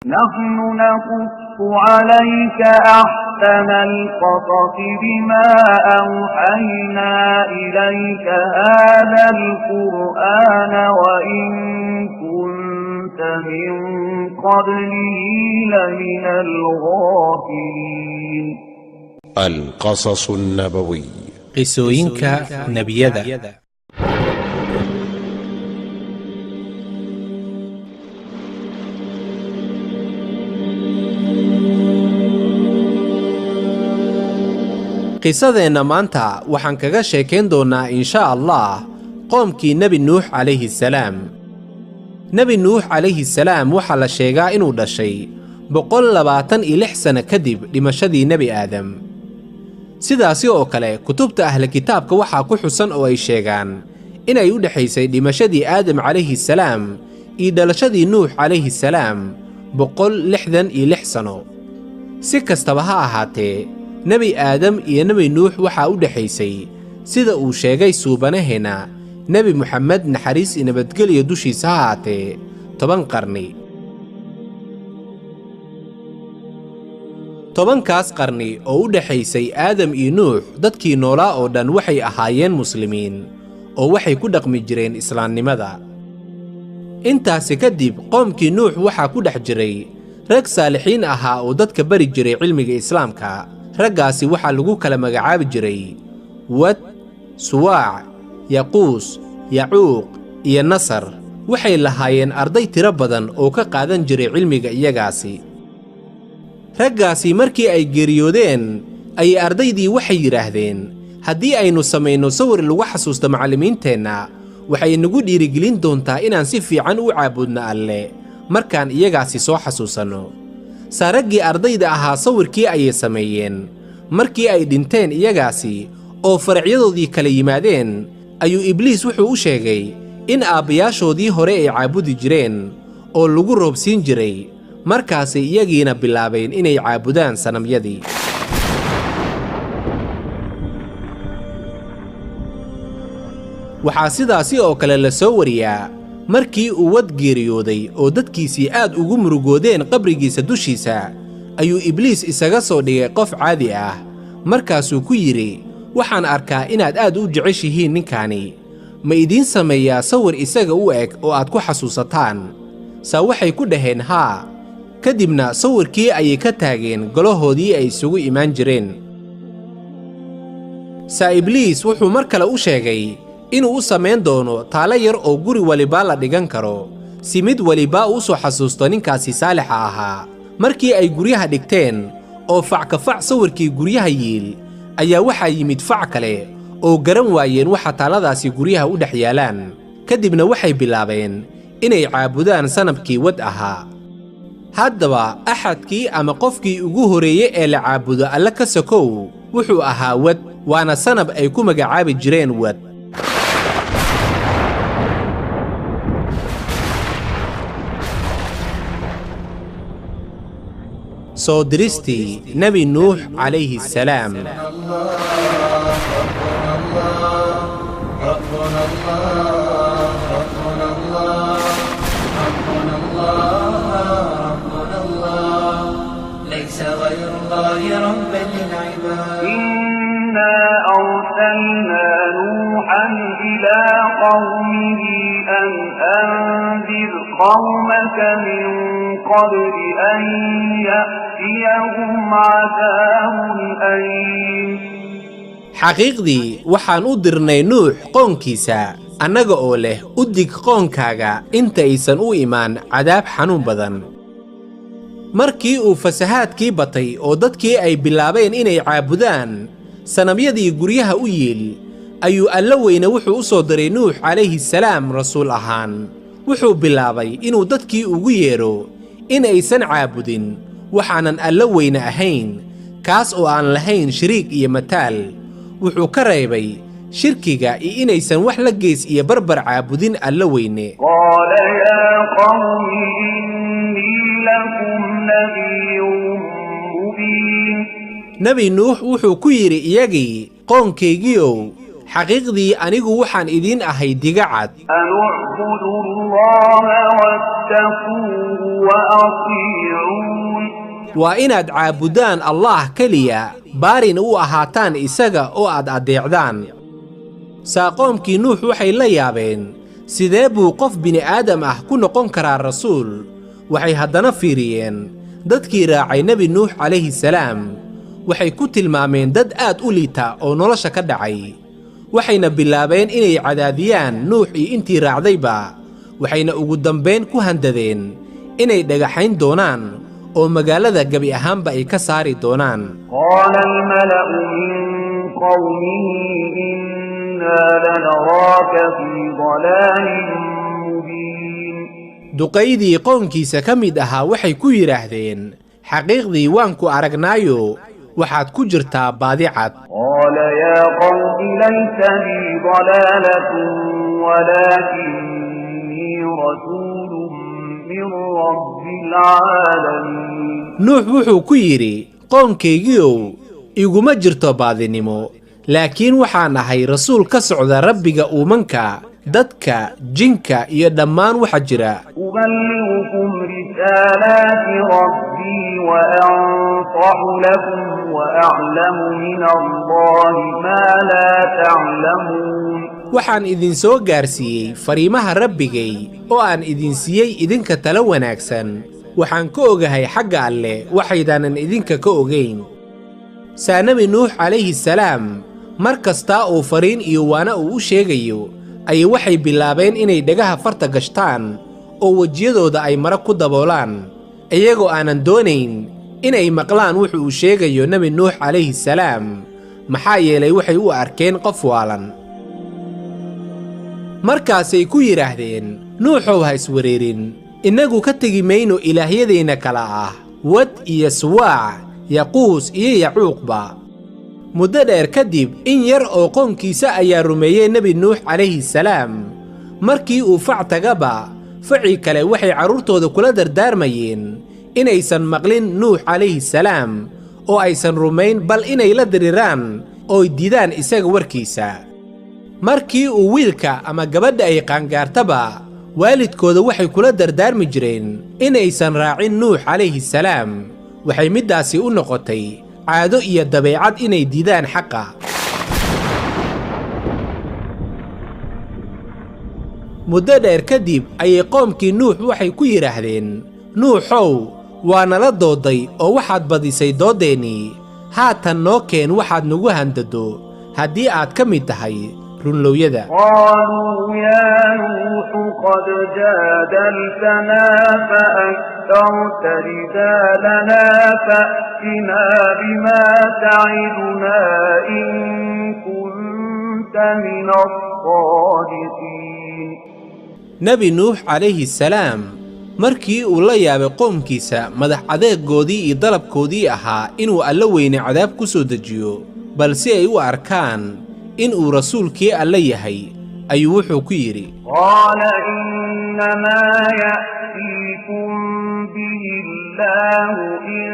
نحن نقص عليك أحسن القصص بما أوحينا إليك هذا القرآن وإن كنت من قبله لمن الغافلين. القصص النبوي قصوينك نبيذا. qisadeenna maanta waxaan kaga sheekayn doonnaa inshaa allah qoomkii nebi nuux calayhi salaam. nebi nuux calayhi salaam waxaa la sheegaa inuu dhashay 126 sano kadib dhimashadii nebi aadam. sidaasi oo kale kutubta ahla kitaabka waxaa ku xusan oo ay sheegaan inay u dhexaysay dhimashadii aadam calayhi salaam iyo dhalashadii nuux calayhi salaam 166 sano. si kastaba ha ahaatee nebi aadam iyo nebi nuux waxaa u dhexaysay sida uu sheegay suubanaheenna nebi muxamed naxariis iyo nabadgelyo dushiisa ha haatee 10 qarni. 10kaas qarni oo u dhexaysay aadam iyo nuux dadkii noolaa oo dhan waxay ahaayeen muslimiin oo waxay ku dhaqmi jireen islaamnimada. intaasi kadib qoomkii nuux waxaa ku dhex jiray rag saalixiin ahaa oo dadka bari jiray cilmiga islaamka. raggaasi waxaa lagu kala magacaabi jiray wad, suwaac, yaquus, yacuuq iyo nasar. waxay lahaayeen arday tiro badan oo ka qaadan jiray cilmiga iyagaasi. raggaasi markii ay geeriyoodeen ayay ardaydii waxay yidhaahdeen haddii aynu samayno sawir lagu xasuusto macallimiinteenna waxay nagu dhiirigelin doontaa inaan si fiican u caabudno alle markaan iyagaasi soo xasuusanno. saaraggii ardayda ahaa sawirkii ayay sameeyeen. markii ay dhinteen iyagaasi oo faracyadoodii kala yimaadeen ayuu ibliis wuxuu u sheegay in aabbayaashoodii hore ay caabudi jireen oo lagu roobsiin jiray. markaasay iyagiina bilaabeen inay caabudaan sanamyadii. waxaa sidaasi oo kale la soo wariyaa markii uu wad geeriyooday oo dadkiisii aad ugu murugoodeen qabrigiisa dushiisa ayuu ibliis isaga soo dhigay qof caadi ah. markaasuu ku yidhi waxaan arkaa inaad aad u jeceshihiin ninkaani, ma idiin sameeyaa sawir isaga u eg oo aad ku xasuusataan? saa waxay ku dhaheen haa. ka dibna sawirkii ayay ka taageen golahoodii ay isugu imaan jireen. saa ibliis wuxuu mar kale u sheegay inuu u samayn doono taalo yar oo guri walibaa la dhigan karo si mid walibaa u soo xasuusto ninkaasi saalixa ahaa. markii ay guryaha dhigteen oo fac ka fac sawirkii guryaha yiil ayaa waxaa yimid fac kale oo garan waayeen waxa taaladaasi guryaha u dhex yaalaan. ka dibna waxay bilaabeen inay caabudaan sanabkii wad ahaa. haddaba axadkii ama qofkii ugu horeeye ee la caabudo alle ka sokow wuxuu ahaa wad, waana sanab ay ku magacaabi jireen wad. soo diristii nebi nuux calayhi salaam. إنا أرسلنا نوحا إلى قومه أن أنذر قومك من قبل أن يأتيهم عذاب أليم. xaqiiqdii waxaan u dirnay nuux qoonkiisa annaga oo leh u dig qoonkaaga intaysan u imaan cadaab xanuun badan. markii uu fasahaadkii batay oo dadkii ay bilaabeen inay caabudaan sanamyadii guryaha u yiil ayuu alla weyne wuxuu u soo diray nuux calayhi salaam rasuul ahaan. wuxuu bilaabay inuu dadkii ugu yeedho in aysan caabudin waxaanan alla weyne ahayn, kaas oo aan lahayn shariik iyo mataal. wuxuu ka reebay shirkiga iyo inaysan wax la gees iyo barbar caabudin alla weyne. qaala yaa qawmi innii lakum nadiirun mubiin. nebi nuux wuxuu ku yidhi iyagii qoonkaygiiow xaqiiqdii anigu waxaan idiin ahay diga cad. an ucbudu allaha wattaquuhu wa atiicuun. waa inaad caabudaan allah keliya baarin u ahaataan isaga oo aad addeecdaan. qoomkii nuux waxay la yaabeen sidee buu qof bini'aadam ah ku noqon karaa rasuul. waxay haddana fiiriyeen dadkii raacay nebi nuux calayhi salaam. waxay ku tilmaameen dad aad u liita oo nolosha ka dhacay. waxayna bilaabeen inay cadaadiyaan nuux iyo intii raacdayba. waxayna ugu dambayn ku handadeen inay dhagaxayn doonaan oo magaalada gebi ahaanba ay ka saari doonaan. qaala almala'u min qawmihi innaa lanaraaka fii dalaalin mubiin. duqaydii qownkiisa ka mid ahaa waxay ku yidhaahdeen xaqiiqdii waan ku aragnaayo waxaad ku jirtaa baadi cad. qaala yaa qawmi laysa bii dalaalatun walaakinnii rasuulun min rabbil caalamiin. nuux wuxuu ku yidhi qoonkaygiiow iguma jirto baadinimo, laakiin waxaan ahay rasuul ka socda rabbiga uumanka, dadka, jinka iyo dhammaan waxa jira. أبلغكم رسالات ربي وأنصح لكم وأعلم من الله ما لا تعلمون. waxaan idin soo gaarsiiyey fariimaha rabbigay oo aan idin siiyey idinka talo wanaagsan. waxaan ka ogahay xagga alle waxaydaanan idinka ka ogayn. nebi nuux calayhi salaam mar kastaa uu fariin iyo waana uu u sheegayo ayay waxay bilaabeen inay dhagaha farta gashtaan oo wejiyadooda ay mara ku daboolaan, iyagoo aanan doonayn inay maqlaan wuxuu uu sheegayo nebi nuux calayhi salaam, maxaa yeelay waxay u arkeen qof waalan. markaasay ku yidhaahdeen nuuxow ha iswareerin, innagu ka tegi mayno ilaahyadeenna kala ah wad iyo suwaac, yaquus iyo yacuuqba. muddo dheer kadib in yar oo qoonkiisa ayaa rumeeyey nebi nuux calayhi salaam. markii uu fac tagaba facii kale waxay carruurtooda kula dardaarmayeen inaysan maqlin nuux calayhi salaam oo aysan rumayn, bal inay la diriraan ooy didaan isaga warkiisa. markii uu wiilka ama gabadha ay qaangaartaba waalidkooda waxay kula dardaarmi jireen inaysan raacin nuux calayhi salaam. waxay middaasi u noqotay caado iyo dabeecad inay didaan xaqa. muddo dheer kadib ayay qoomkii nuux waxay ku yidhaahdeen nuuxow waa nala dooday oo waxaad badisay doodeennii, haatan noo keen waxaad nagu handado haddii aad ka mid tahay runlowyada. قالوا يا نوح قد جادلتنا فأكثرت جدالنا فأتنا بما تعدنا إن كنت من الصادقين. nebi nuux calayhi salaam markii uu la yaabay qoomkiisa madax adeegoodii iyo dalabkoodii ahaa inuu alla weyne cadaab ku soo dejiyo, bal si ay u arkaan inuu rasuulkii alle yahay, ayuu wuxuu ku yidhi قال إنما يأتيكم به الله إن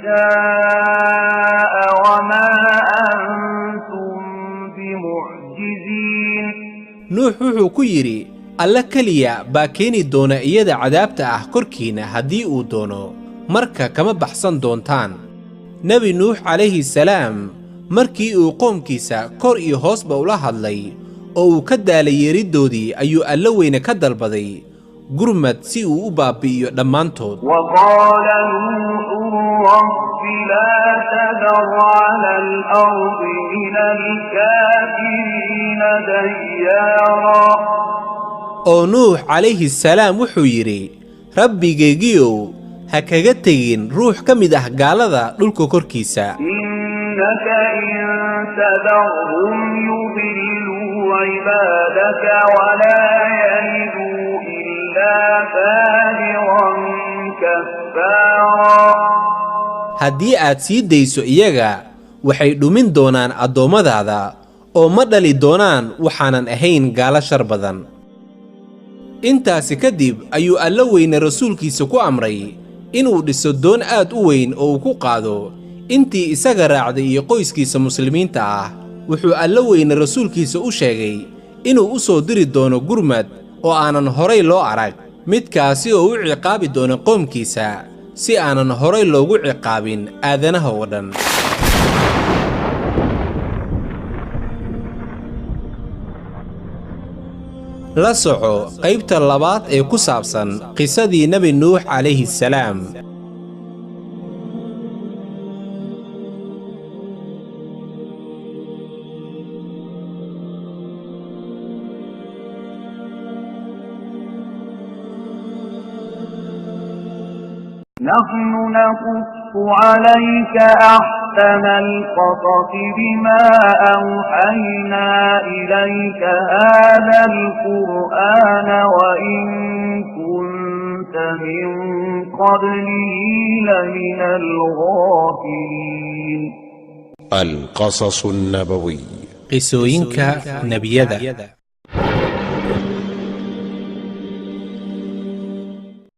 شاء وما أنتم بمعجزين. nuux wuxuu ku yidhi alle keliya baa keeni doona iyada cadaabta ah korkiinna haddii uu doono, marka kama baxsan doontaan. nebi nuux calayhi salaam markii uu qoomkiisa kor iyo hoosba ula hadlay oo uu ka daalay yeeriddoodii ayuu alla weyne ka dalbaday gurmad si uu u baabbi'iyo dhammaantood. وقال نوح رب لا تذر على الأرض من الكافرين ديارا. oo nuux calayhi salaam wuxuu yidhi rabbigaygiyow ha kaga tegin ruux ka mid ah gaalada dhulka korkiisa. إنك إن تذرهم يضلوا عبادك ولا يلدوا إلا فاجرا كفارا. haddii aad sii dayso iyaga waxay dhumin doonaan addoommadaada oo ma dhali doonaan waxaanan ahayn gaalo shar badan. intaasi kadib ayuu alla weyne rasuulkiisa ku amray inuu dhiso doon aad u weyn oo uu ku qaado intii isaga raacday iyo qoyskiisa muslimiinta ah. wuxuu alla weyne rasuulkiisa u sheegay inuu u soo diri doono gurmad oo aanan horay loo arag, midkaasi oo u ciqaabi doona qoomkiisa si aanan horay loogu ciqaabin aadanaha oo dhan. la soco qaybta labaad ee ku saabsan qisadii Nabi Nuux calayhi salaam. نحن نقص عليك أحسن القصص بما أوحينا إليك هذا القرآن وإن كنت من قبله لمن الغافلين. القصص النبوي قصوينك نبيذا